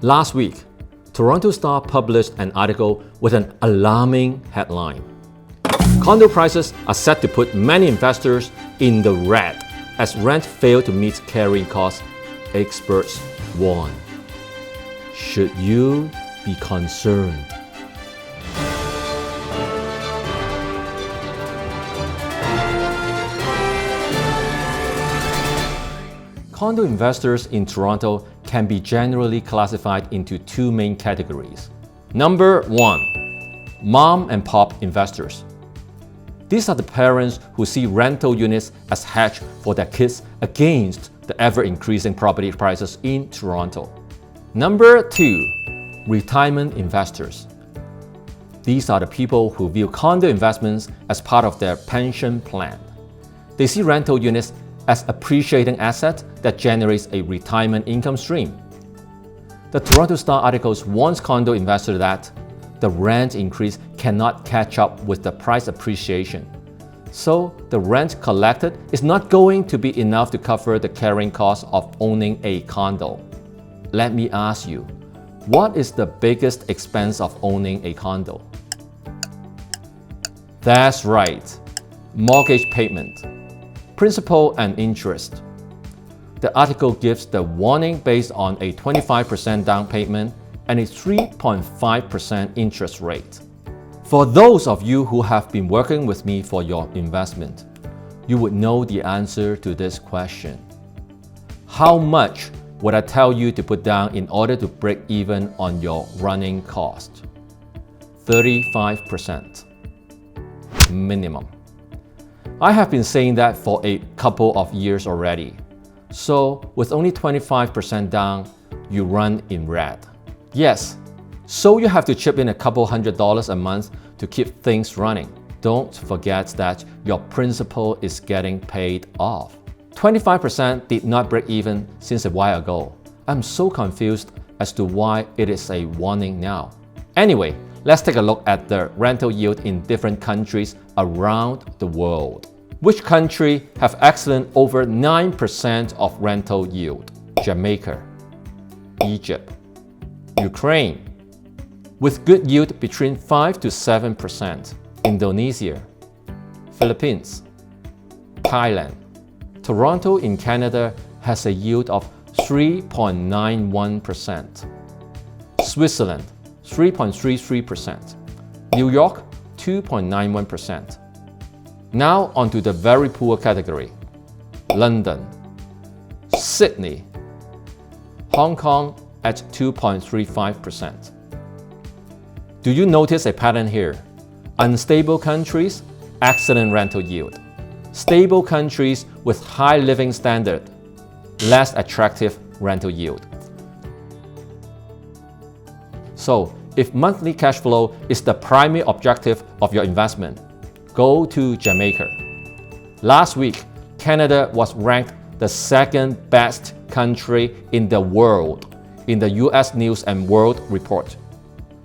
Last week, Toronto Star published an article with an alarming headline. Condo prices are set to put many investors in the red as rent fail to meet carrying costs, experts warn. Should you be concerned? Condo investors in Toronto can be generally classified into two main categories. Number one, mom and pop investors. These are the parents who see rental units as hedge for their kids against the ever-increasing property prices in Toronto. Number two, retirement investors. These are the people who view condo investments as part of their pension plan. They see rental units as appreciating asset that generates a retirement income stream. The Toronto Star articles warns condo investors that the rent increase cannot catch up with the price appreciation. So the rent collected is not going to be enough to cover the carrying cost of owning a condo. Let me ask you, what is the biggest expense of owning a condo? That's right, mortgage payment, principal and interest. The article gives the warning based on a 25% down payment and a 3.5% interest rate. For those of you who have been working with me for your investment, you would know the answer to this question. How much would I tell you to put down in order to break even on your running cost? 35% minimum. I have been saying that for a couple of years already. So with only 25% down, you run in red. Yes, so you have to chip in a couple $100s a month to keep things running. Don't forget that your principal is getting paid off. 25% did not break even since a while ago. I'm so confused as to why it is a warning now. Anyway, let's take a look at the rental yield in different countries around the world. Which country have excellent over 9% of rental yield? Jamaica, Egypt, Ukraine, with good yield between 5 to 7%. Indonesia, Philippines, Thailand. Toronto in Canada has a yield of 3.91%. Switzerland, 3.33%. New York, 2.91%. Now onto the very poor category. London, Sydney, Hong Kong at 2.35%. Do you notice a pattern here? Unstable countries, excellent rental yield. Stable countries with high living standard, less attractive rental yield. So, if monthly cash flow is the primary objective of your investment, go to Jamaica. Last week, Canada was ranked the second best country in the world in the US News and World Report.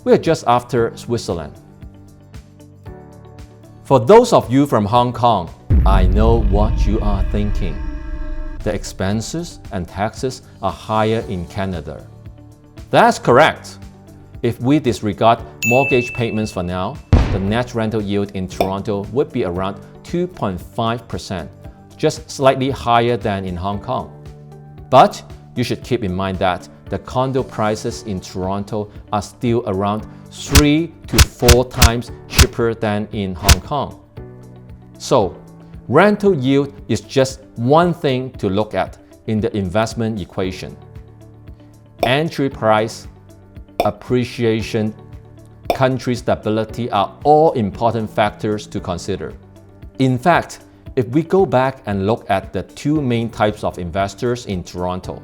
We are just after Switzerland. For those of you from Hong Kong, I know what you are thinking. The expenses and taxes are higher in Canada. That's correct. If we disregard mortgage payments for now, the net rental yield in Toronto would be around 2.5%, just slightly higher than in Hong Kong. But you should keep in mind that the condo prices in Toronto are still around 3 to 4 times cheaper than in Hong Kong. So, rental yield is just one thing to look at in the investment equation. Entry price, appreciation, country stability are all important factors to consider. In fact, if we go back and look at the two main types of investors in Toronto,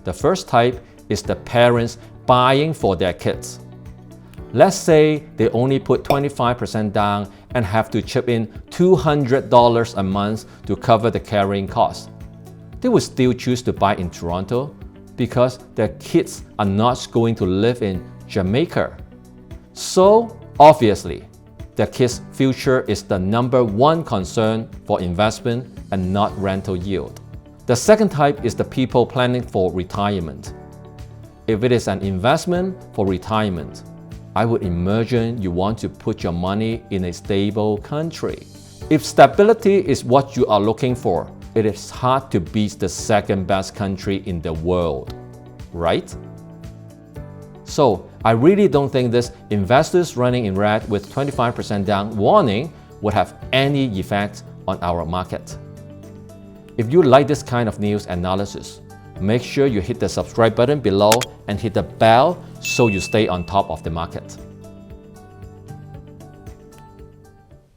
the first type is the parents buying for their kids. Let's say they only put 25% down and have to chip in $200 a month to cover the carrying cost. They will still choose to buy in Toronto because their kids are not going to live in Jamaica. So, obviously, their kids' future is the number one concern for investment and not rental yield. The second type is the people planning for retirement. If it is an investment for retirement, I would imagine you want to put your money in a stable country. If stability is what you are looking for, it is hard to beat the second best country in the world, right? So, I really don't think this investors running in red with 25% down warning would have any effect on our market. If you like this kind of news analysis, make sure you hit the subscribe button below and hit the bell so you stay on top of the market.